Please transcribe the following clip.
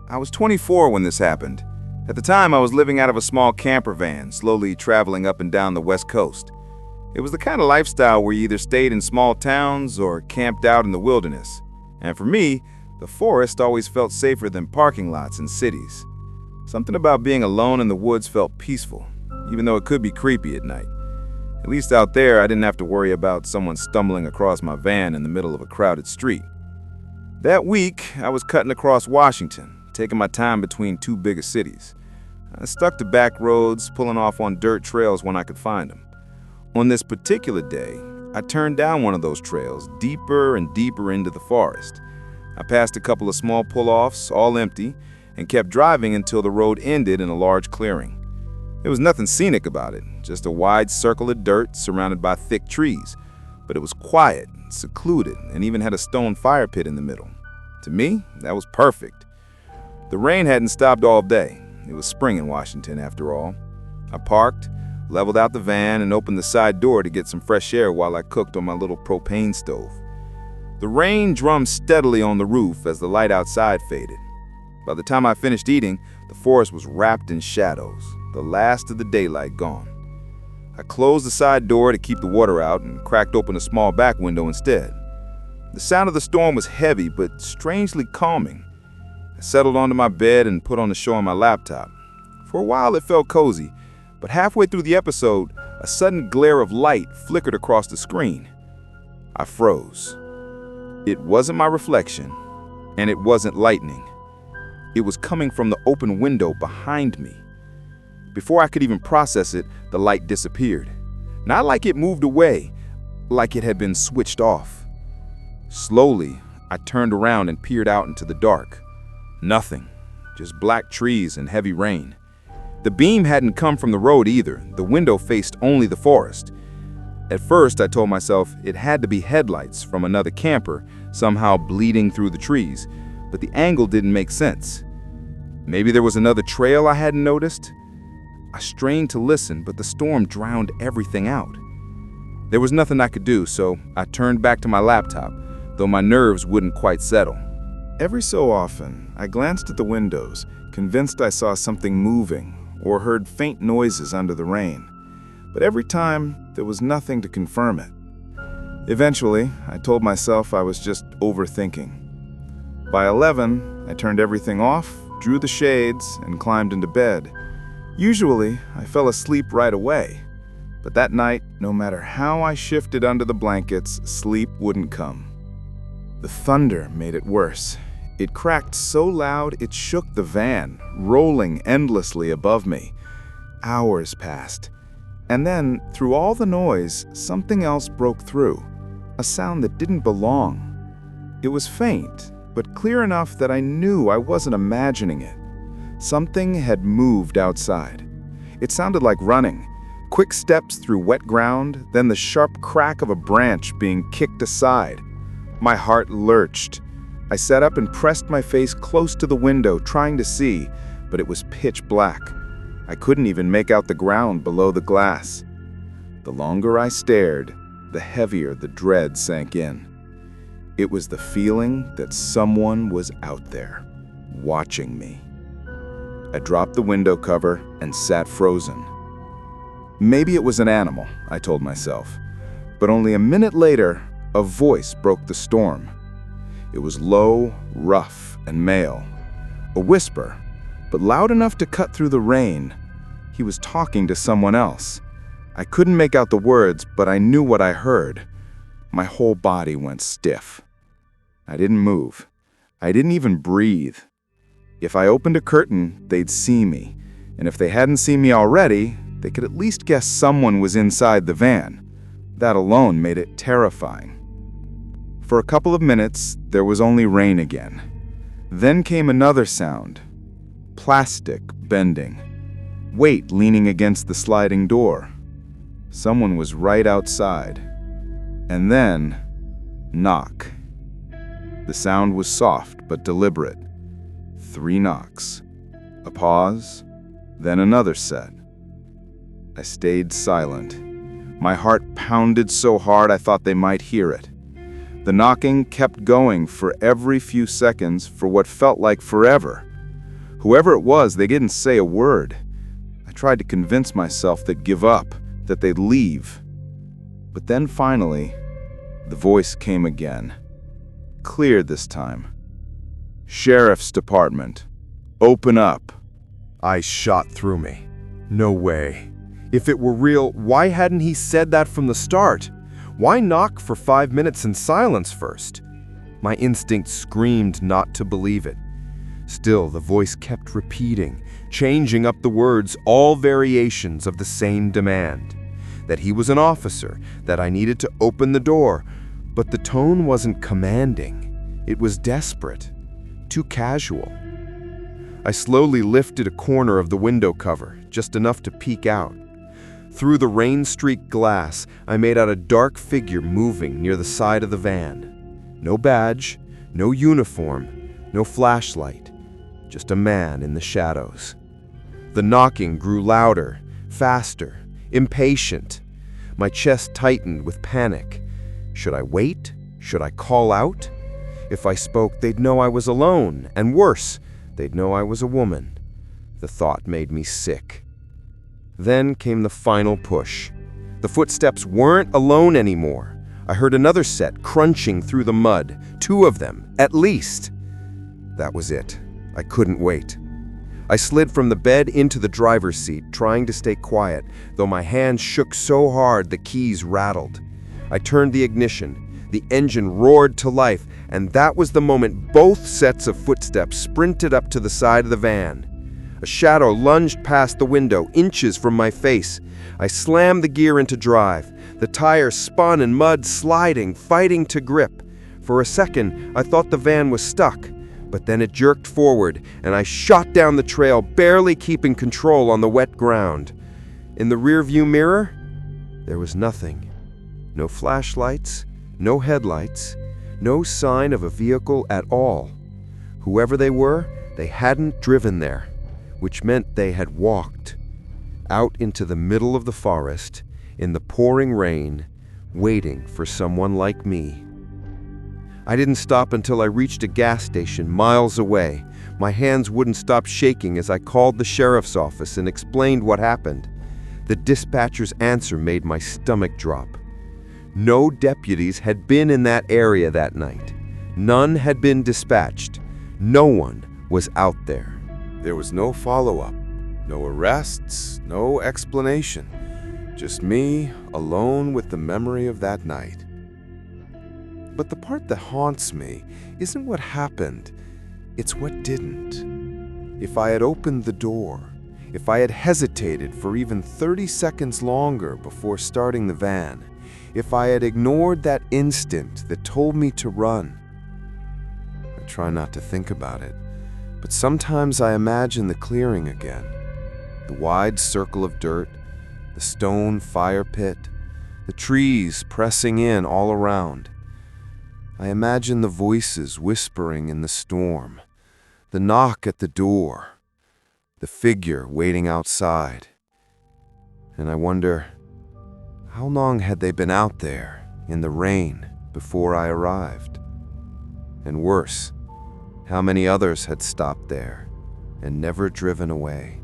I was 24 when this happened. At the time, I was living out of a small camper van, slowly traveling up and down the West Coast. It was the kind of lifestyle where you either stayed in small towns or camped out in the wilderness. And for me, the forest always felt safer than parking lots in cities. Something about being alone in the woods felt peaceful, even though it could be creepy at night. At least out there, I didn't have to worry about someone stumbling across my van in the middle of a crowded street. That week, I was cutting across Washington, taking my time between two bigger cities. I stuck to back roads, pulling off on dirt trails when I could find them. On this particular day, I turned down one of those trails, deeper and deeper into the forest. I passed a couple of small pull-offs, all empty, and kept driving until the road ended in a large clearing. There was nothing scenic about it, just a wide circle of dirt surrounded by thick trees. But it was quiet, secluded, and even had a stone fire pit in the middle. To me, that was perfect. The rain hadn't stopped all day. It was spring in Washington, after all. I parked, leveled out the van, and opened the side door to get some fresh air while I cooked on my little propane stove. The rain drummed steadily on the roof as the light outside faded. By the time I finished eating, the forest was wrapped in shadows, the last of the daylight gone. I closed the side door to keep the water out and cracked open a small back window instead. The sound of the storm was heavy but strangely calming. I settled onto my bed and put on the show on my laptop. For a while it felt cozy, but halfway through the episode, a sudden glare of light flickered across the screen. I froze. It wasn't my reflection, and it wasn't lightning. It was coming from the open window behind me. Before I could even process it, the light disappeared. Not like it moved away, like it had been switched off. Slowly, I turned around and peered out into the dark. Nothing, just black trees and heavy rain. The beam hadn't come from the road either. The window faced only the forest. At first, I told myself it had to be headlights from another camper, somehow bleeding through the trees, but the angle didn't make sense. Maybe there was another trail I hadn't noticed? I strained to listen, but the storm drowned everything out. There was nothing I could do, so I turned back to my laptop, though my nerves wouldn't quite settle. Every so often, I glanced at the windows, convinced I saw something moving or heard faint noises under the rain. But every time, there was nothing to confirm it. Eventually, I told myself I was just overthinking. By 11, I turned everything off, drew the shades, and climbed into bed. Usually, I fell asleep right away. But that night, no matter how I shifted under the blankets, sleep wouldn't come. The thunder made it worse. It cracked so loud it shook the van, rolling endlessly above me. Hours passed. And then, through all the noise, something else broke through. A sound that didn't belong. It was faint, but clear enough that I knew I wasn't imagining it. Something had moved outside. It sounded like running. Quick steps through wet ground, then the sharp crack of a branch being kicked aside. My heart lurched. I sat up and pressed my face close to the window, trying to see, but it was pitch black. I couldn't even make out the ground below the glass. The longer I stared, the heavier the dread sank in. It was the feeling that someone was out there, watching me. I dropped the window cover and sat frozen. Maybe it was an animal, I told myself. But only a minute later, a voice broke the storm. It was low, rough, and male. A whisper, but loud enough to cut through the rain. He was talking to someone else. I couldn't make out the words, but I knew what I heard. My whole body went stiff. I didn't move. I didn't even breathe. If I opened a curtain, they'd see me. And if they hadn't seen me already, they could at least guess someone was inside the van. That alone made it terrifying. For a couple of minutes, there was only rain again. Then came another sound. Plastic bending. Weight leaning against the sliding door. Someone was right outside. And then, knock. The sound was soft but deliberate. 3 knocks. A pause, then another set. I stayed silent. My heart pounded so hard I thought they might hear it. The knocking kept going for every few seconds for what felt like forever. Whoever it was, they didn't say a word. I tried to convince myself they'd give up, that they'd leave. But then finally, the voice came again. Clear this time. "Sheriff's Department. Open up." Eyes shot through me. No way. If it were real, why hadn't he said that from the start? Why knock for 5 minutes in silence first? My instinct screamed not to believe it. Still, the voice kept repeating, changing up the words, all variations of the same demand. That he was an officer, that I needed to open the door, but the tone wasn't commanding. It was desperate, too casual. I slowly lifted a corner of the window cover, just enough to peek out. Through the rain-streaked glass, I made out a dark figure moving near the side of the van. No badge, no uniform, no flashlight, just a man in the shadows. The knocking grew louder, faster, impatient. My chest tightened with panic. Should I wait? Should I call out? If I spoke, they'd know I was alone, and worse, they'd know I was a woman. The thought made me sick. Then came the final push. The footsteps weren't alone anymore. I heard another set crunching through the mud, 2 of them, at least. That was it. I couldn't wait. I slid from the bed into the driver's seat, trying to stay quiet, though my hands shook so hard the keys rattled. I turned the ignition. The engine roared to life, and that was the moment both sets of footsteps sprinted up to the side of the van. A shadow lunged past the window, inches from my face. I slammed the gear into drive. The tires spun and mud sliding, fighting to grip. For a second, I thought the van was stuck, but then it jerked forward, and I shot down the trail, barely keeping control on the wet ground. In the rearview mirror, there was nothing. No flashlights, no headlights, no sign of a vehicle at all. Whoever they were, they hadn't driven there, which meant they had walked out into the middle of the forest, in the pouring rain, waiting for someone like me. I didn't stop until I reached a gas station miles away. My hands wouldn't stop shaking as I called the sheriff's office and explained what happened. The dispatcher's answer made my stomach drop. No deputies had been in that area that night. None had been dispatched. No one was out there. There was no follow-up, no arrests, no explanation. Just me, alone with the memory of that night. But the part that haunts me isn't what happened, it's what didn't. If I had opened the door, if I had hesitated for even 30 seconds longer before starting the van, if I had ignored that instinct that told me to run. I try not to think about it, but sometimes I imagine the clearing again. The wide circle of dirt, the stone fire pit, the trees pressing in all around. I imagine the voices whispering in the storm, the knock at the door, the figure waiting outside. And I wonder, how long had they been out there in the rain before I arrived? And worse, how many others had stopped there and never driven away?